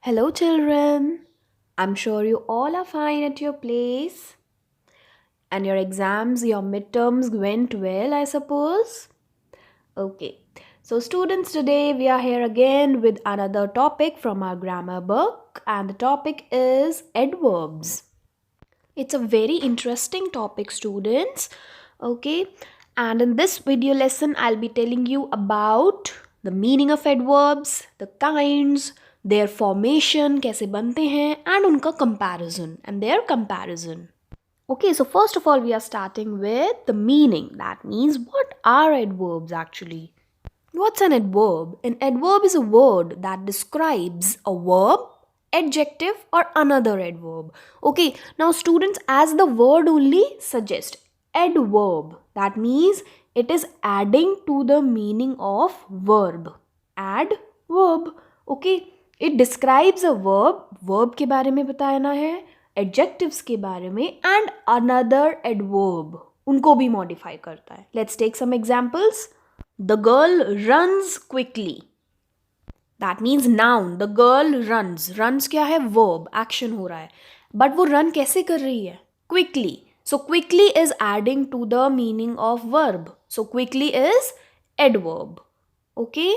Hello, children. I'm sure you all are fine at your place. And your exams, your midterms went well, I suppose. Okay. So, students, today we are here again with another topic from our grammar book, and the topic is adverbs. It's a very interesting topic, students. Okay. And in this video lesson, I'll be telling you about the meaning of adverbs, the kinds, their formation, कैसे बनते हैं, and उनका comparison and their comparison. Okay, so first of all, we are starting with the meaning. That means, what are adverbs actually? What's an adverb? An adverb is a word that describes a verb, adjective, or another adverb. Okay, now students, as the word only suggests, adverb, that means it is adding to the meaning of verb. Adverb. Okay, it describes a verb. Verb के बारे में बताना है, adjectives के बारे में, and another adverb. उनको भी modify करता है. Let's take some examples. The girl runs quickly. That means noun. The girl runs. Runs क्या है? Verb. Action हो रहा है. But वो run कैसे कर रही है? Quickly. So quickly is adding to the meaning of verb. So quickly is adverb. Okay?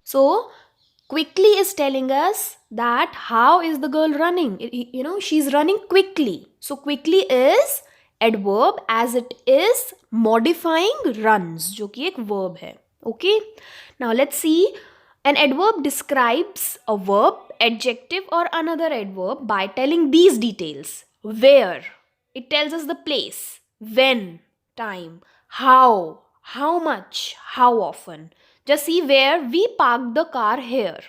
So quickly is telling us that how is the girl running? She's running quickly. So quickly is adverb as it is modifying runs, जो कि एक verb है. Okay? Now let's see. An adverb describes a verb, adjective, or another adverb by telling these details. Where? It tells us the place. When? Time. How much? How often? Just see where we parked the car here.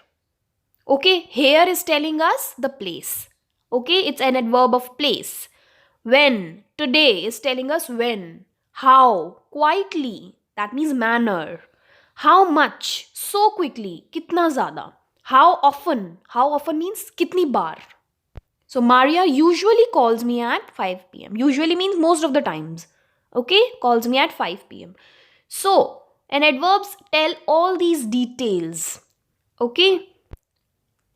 Okay, here is telling us the place. Okay, it's an adverb of place. When? Today is telling us when. How? Quietly. That means manner. How much? So quickly. Kitna zyada. How often? How often means kitni baar. So Maria usually calls me at 5 p.m. Usually means most of the times. Okay, calls me at 5 p.m. So, and adverbs tell all these details. Okay,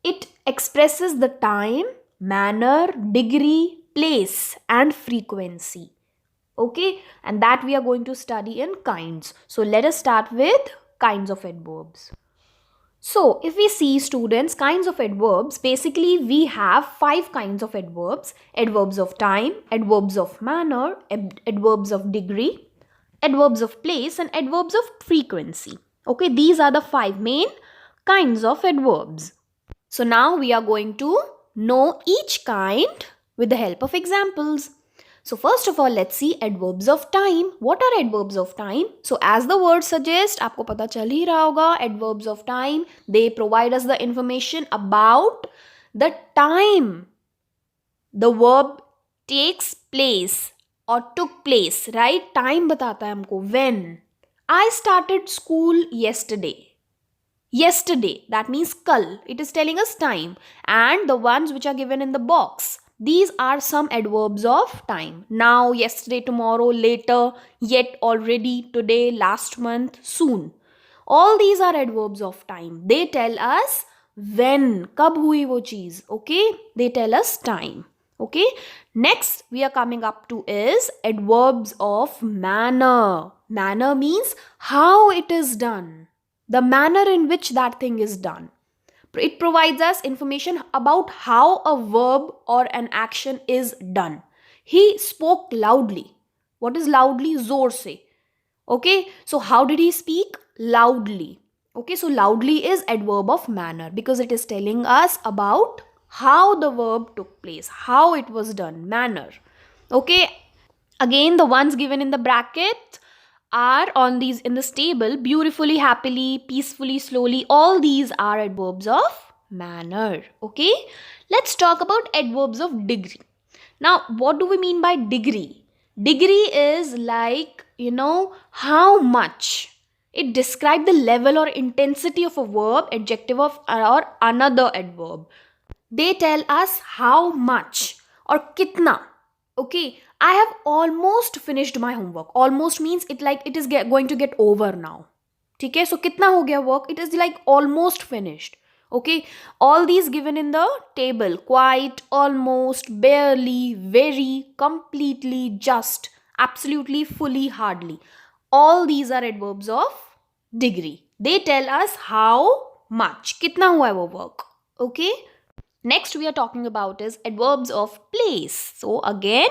it expresses the time, manner, degree, place, and frequency. Okay, and that we are going to study in kinds. So let us start with kinds of adverbs. So if we see, students, kinds of adverbs, basically we have 5 kinds of adverbs. Adverbs of time, adverbs of manner, adverbs of degree, adverbs of place, and adverbs of frequency. Okay, these are the 5 main kinds of adverbs. So now we are going to know each kind with the help of examples. So first of all, let's see adverbs of time. What are adverbs of time? So as the word suggests, आपको पता चल ही रहा होगा, adverbs of time, they provide us the information about the time the verb takes place or took place, right? Time बताता है हमको. When? I started school yesterday. Yesterday, that means kal. It is telling us time. And the ones which are given in the box, these are some adverbs of time. Now, yesterday, tomorrow, later, yet, already, today, last month, soon. All these are adverbs of time. They tell us when, kab hui wo cheez. Okay? They tell us time. Okay? Next, we are coming up to is adverbs of manner. Manner means how it is done. The manner in which that thing is done. It provides us information about how a verb or an action is done. He spoke loudly. What is loudly? Zor se. Okay, so how did he speak? Loudly. Okay, so loudly is adverb of manner because it is telling us about how the verb took place, how it was done, manner. Okay, again the ones given in the bracket are on these in this table: beautifully, happily, peacefully, slowly. All these are adverbs of manner. Okay, let's talk about adverbs of degree. Now, what do we mean by degree? Degree is like, how much. It describes the level or intensity of a verb, adjective of or another adverb. They tell us how much or kitna. Okay, I have almost finished my homework. Almost means it is going to get over now. Okay, so kitna ho gaya work? It is like almost finished. Okay, all these given in the table: quite, almost, barely, very, completely, just, absolutely, fully, hardly. All these are adverbs of degree. They tell us how much, कितना हुआ है वो work. Okay. Next we are talking about is adverbs of place. So again,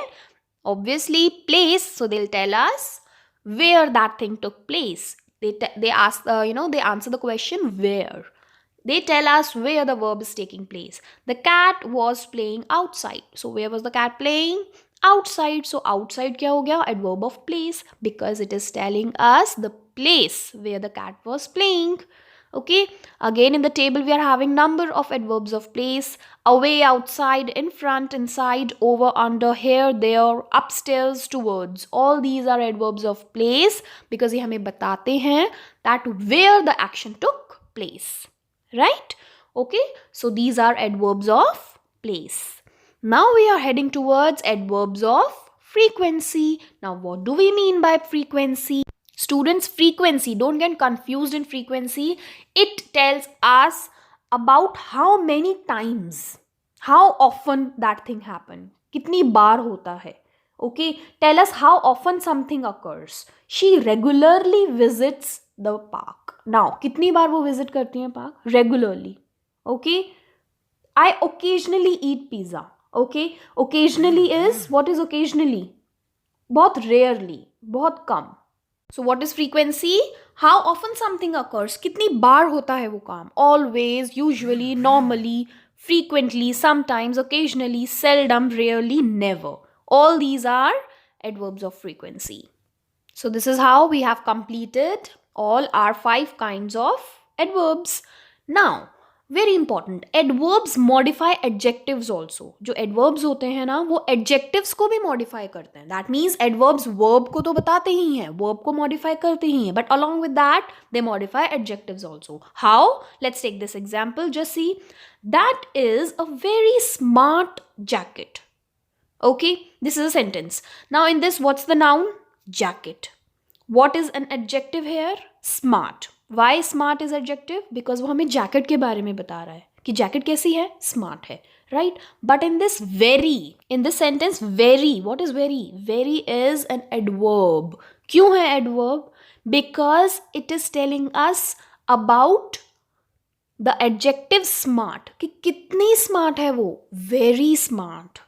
obviously place. So they'll tell us where that thing took place. They ask they answer the question where. They tell us where the verb is taking place. The cat was playing outside. So where was the cat playing? Outside. So outside क्या हो गया? Adverb of place, because it is telling us the place where the cat was playing. Okay, again in the table we are having number of adverbs of place: away, outside, in front, inside, over, under, here, there, upstairs, towards. All these are adverbs of place because ये हमें बताते हैं that where the action took place, right? Okay, so these are adverbs of place. Now we are heading towards adverbs of frequency. Now what do we mean by frequency? Students, frequency, don't get confused in frequency. It tells us about how many times, how often that thing happen. कितनी बार होता है. Okay, tell us how often something occurs. She regularly visits the park. Now, कितनी बार वो visit करती हैं park? Regularly. Okay, I occasionally eat pizza. Okay, occasionally is, what is occasionally? बहुत rarely, बहुत कम. So what is frequency? How often something occurs. कितनी बार होता है वो काम. Always, usually, normally, frequently, sometimes, occasionally, seldom, rarely, never. All these are adverbs of frequency. So this is how we have completed all our 5 kinds of adverbs. Now, very important, adverbs modify adjectives also. जो adverbs होते हैं ना वो adjectives को भी modify करते हैं. That means adverbs verb को तो बताते ही हैं, वर्ब को मॉडिफाई करते ही हैं, but along with that they modify adjectives also. How? Let's take this example. Just see, that is a very smart jacket. Okay, this is a sentence. Now in this what's the noun? Jacket. What is an adjective here? Smart. Why smart is adjective? Because वो हमें jacket के बारे में बता रहा है कि jacket कैसी है? स्मार्ट है, right? But in this very, in this sentence, very, what is very? Very is an adverb. क्यों है adverb? Because it is telling us about the adjective smart. कि कितनी smart है वो? Very smart.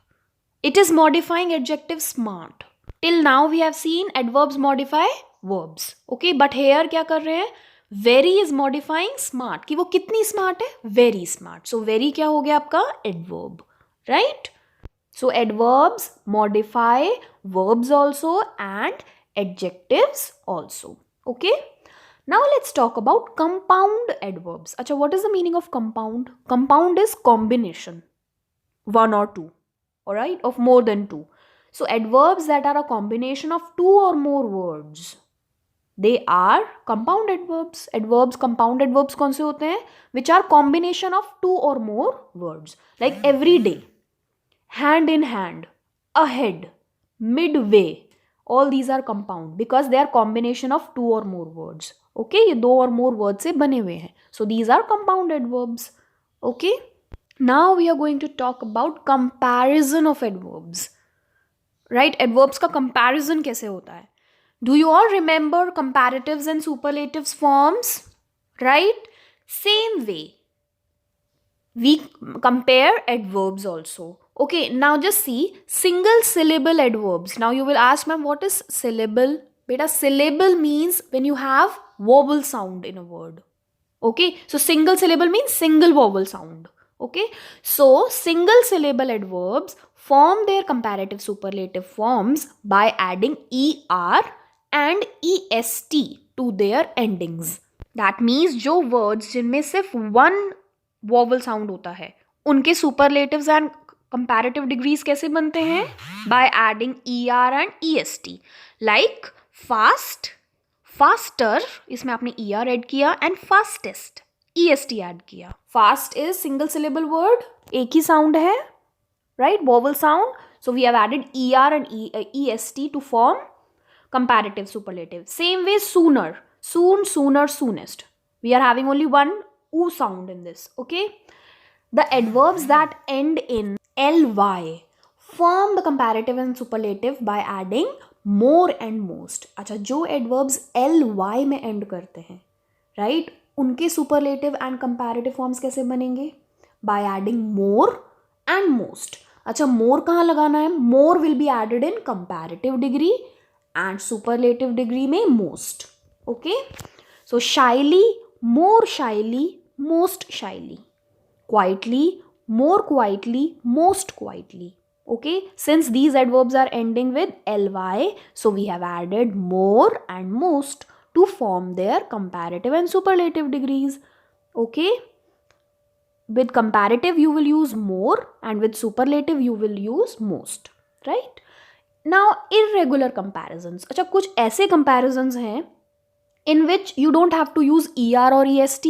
It is modifying adjective smart. Till now we have seen adverbs modify verbs. Okay, but here क्या कर रहे हैं? Very is modifying smart. कि वो कितनी smart है? Very smart. So very क्या हो गया आपका? Adverb. Right? So adverbs modify verbs also and adjectives also. Okay? Now let's talk about compound adverbs. अच्छा, what is the meaning of compound? Compound is combination. One or two. Alright? Of more than two. So adverbs that are a combination of two or more words, they are compound adverbs. Adverbs, compound adverbs कौन से होते हैं? Which are combination of two or more words. Like every day, hand in hand, ahead, midway. All these are compound because they are combination of two or more words. Okay, ये दो और more words से बने हुए हैं. So these are compound adverbs. Okay. Now we are going to talk about comparison of adverbs. Right? Adverbs का comparison कैसे होता है? Do you all remember comparatives and superlatives forms? Right? Same way, we compare adverbs also. Okay, now just see single syllable adverbs. Now you will ask, ma'am, what is syllable? Beta, syllable means when you have vowel sound in a word. Okay, so single syllable means single vowel sound. Okay, so single syllable adverbs form their comparative superlative forms by adding er and est to their endings. That means जो words जिनमें सिर्फ one vowel sound होता है उनके superlatives and comparative degrees कैसे बनते हैं? By adding er and est. Like fast, faster, इसमें आपने er add किया, and fastest, est add किया. Fast is single syllable word, एक ही sound है, right? Vowel sound. So we have added er and est to form comparative superlative. Same way, sooner, soon, sooner, soonest. We are having only one oo sound in this. Okay, the adverbs that end in ly form the comparative and superlative by adding more and most. अच्छा, जो adverbs ly में end करते हैं, right, उनके superlative and comparative forms कैसे बनेंगे? By adding more and most. अच्छा, more कहाँ लगाना है? More will be added in comparative degree and superlative degree में most. Okay, so shyly, more shyly, most shyly. Quietly, more quietly, most quietly. Okay, since these adverbs are ending with ly, so we have added more and most to form their comparative and superlative degrees. Okay, with comparative you will use more and with superlative you will use most, right? Now irregular comparisons. अच्छा, कुछ ऐसे comparisons हैं in which you don't have to use er or est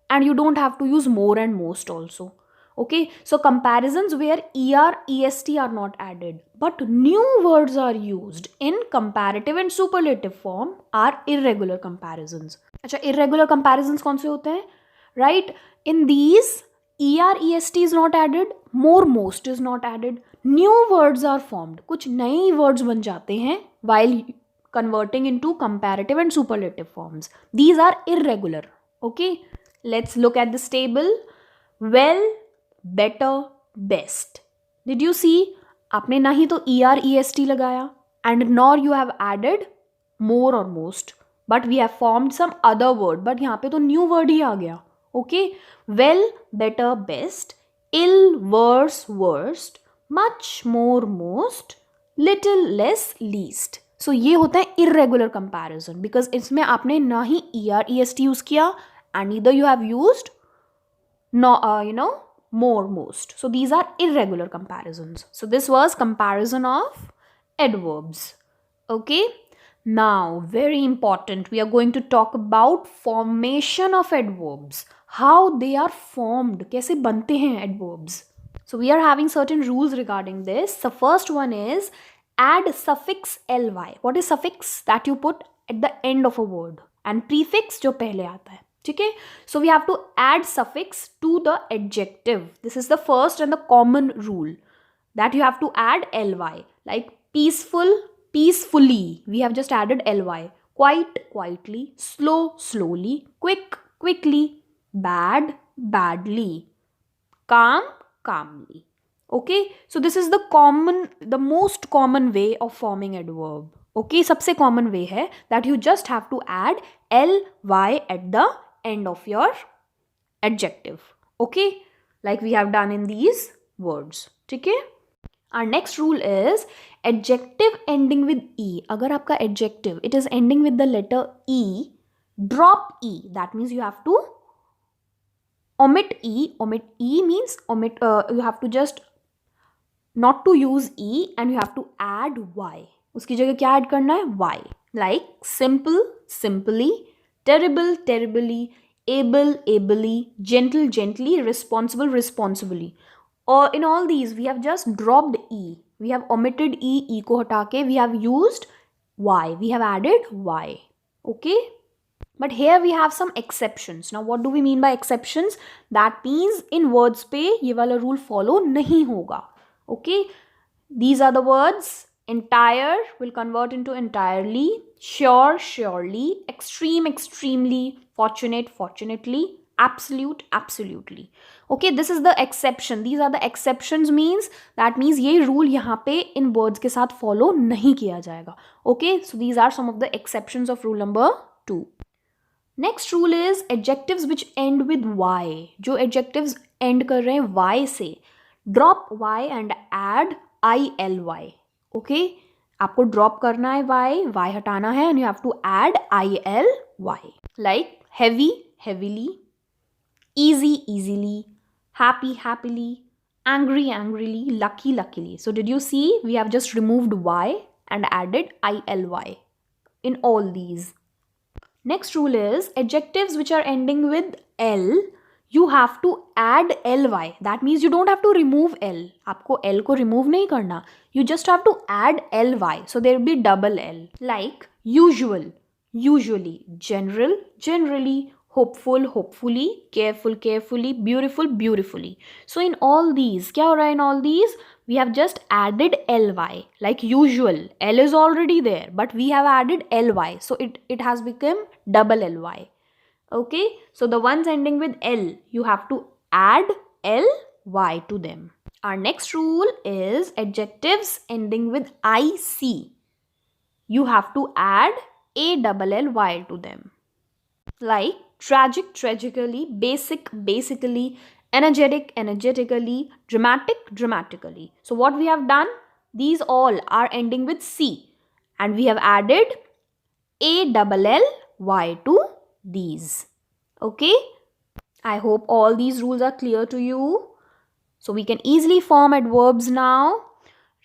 and you don't have to use more and most also. Okay, so comparisons where er est are not added but new words are used in comparative and superlative form are irregular comparisons. अच्छा, irregular comparisons कौन से होते हैं? Right, in these er est is not added, more most is not added, new words are formed, कुछ नए words बन जाते हैं while converting into comparative and superlative forms. These are irregular. Okay, let's look at this table. Well, better, best. Did you see? आपने ना ही तो er est लगाया and nor you have added more or most, but we have formed some other word, but यहाँ पे तो new word ही आ गया. Okay, well, better, best, ill, worse, worst, much, more, most, little, less, least. So ये होता है irregular comparison because इसमें आपने ना ही er est यूज किया and neither you have used more, most. So these are irregular comparisons. So this was comparison of adverbs. Okay, now very important, we are going to talk about formation of adverbs, how they are formed, कैसे बनते हैं adverbs. So we are having certain rules regarding this. The first one is add suffix ly. What is suffix? That you put at the end of a word, and prefix जो पहले आता है. Okay, so we have to add suffix to the adjective. This is the first and the common rule, that you have to add ly. Like peaceful, peacefully, we have just added ly. Quiet, quietly. Slow, slowly. Quick, quickly. Bad, badly. Calm, calmly. Okay, so this is the most common way of forming adverb. Okay, सबसे common way है that you just have to add ly at the end of your adjective. Okay, like we have done in these words. ठीक है? Our next rule is adjective ending with e. अगर आपका adjective it is ending with the letter e, drop e. That means you have to omit e. Omit e means you have to just not to use e and you have to add y. उसकी जगह क्या add करना है? y. Like simple, simply, terrible, terribly, able, ably, gentle, gently, responsible, responsibly. Or in all these we have just dropped e. We have omitted e को हटा के we have used y. We have added y. Okay? But here we have some exceptions. Now what do we mean by exceptions? That means in words पे ये वाला rule follow नहीं होगा. Okay? These are the words. Entire will convert into entirely, sure, surely, extreme, extremely, fortunate, fortunately, absolute, absolutely. Okay, this is the exception. These are the exceptions means that means ये rule यहाँ पे in words के साथ follow नहीं किया जाएगा. Okay, so these are some of the exceptions of rule number 2. Next rule is adjectives which end with y. जो adjectives end कर रहे हैं y से, drop y and add ily. Okay, आपको drop करना है y हटाना है and you have to add ily. Like heavy, heavily, easy, easily, happy, happily, angry, angrily, lucky, luckily. So did you see? We have just removed y and added ily in all these. Next rule is adjectives which are ending with l, you have to add ly. That means you don't have to remove l. आपको l को remove नहीं करना. You just have to add ly. So there will be double l. Like usual, usually, general, generally, hopeful, hopefully, careful, carefully, beautiful, beautifully. So in all these, kya ho raha hai in all these? We have just added ly. Like usual, L is already there, but we have added ly. So it has become double ly. Okay, so the ones ending with L, you have to add ly to them. Our next rule is adjectives ending with IC. You have to add ALLY to them. Like tragic, tragically, basic, basically, energetic, energetically, dramatic, dramatically. So what we have done, these all are ending with C, and we have added ALLY to these. Okay, I hope all these rules are clear to you. So we can easily form adverbs now,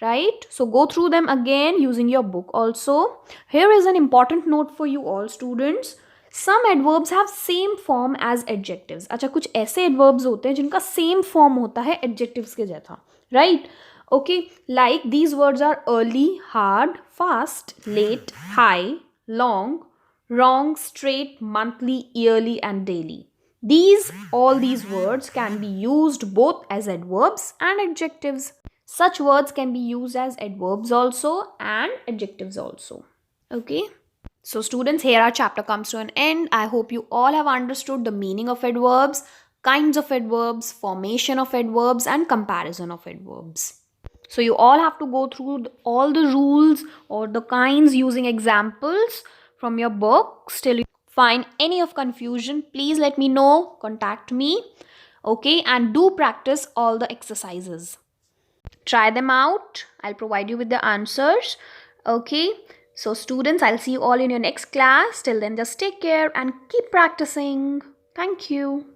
right? So go through them again using your book also. Here is an important note for you all students. Some adverbs have same form as adjectives. अच्छा, कुछ ऐसे adverbs होते हैं जिनका same form होता है adjectives के जैसा, right? Okay, like these words are early, hard, fast, late, high, long, wrong, straight, monthly, yearly, and daily. All these words can be used both as adverbs and adjectives. Such words can be used as adverbs also and adjectives also. Okay. So students, here our chapter comes to an end. I hope you all have understood the meaning of adverbs, kinds of adverbs, formation of adverbs, and comparison of adverbs. So you all have to go through all the rules or the kinds using examples from your book. Still you find any of confusion, please let me know, contact me. Okay, and do practice all the exercises. Try them out. I'll provide you with the answers. Okay, so students, I'll see you all in your next class. Till then, just take care and keep practicing. Thank you.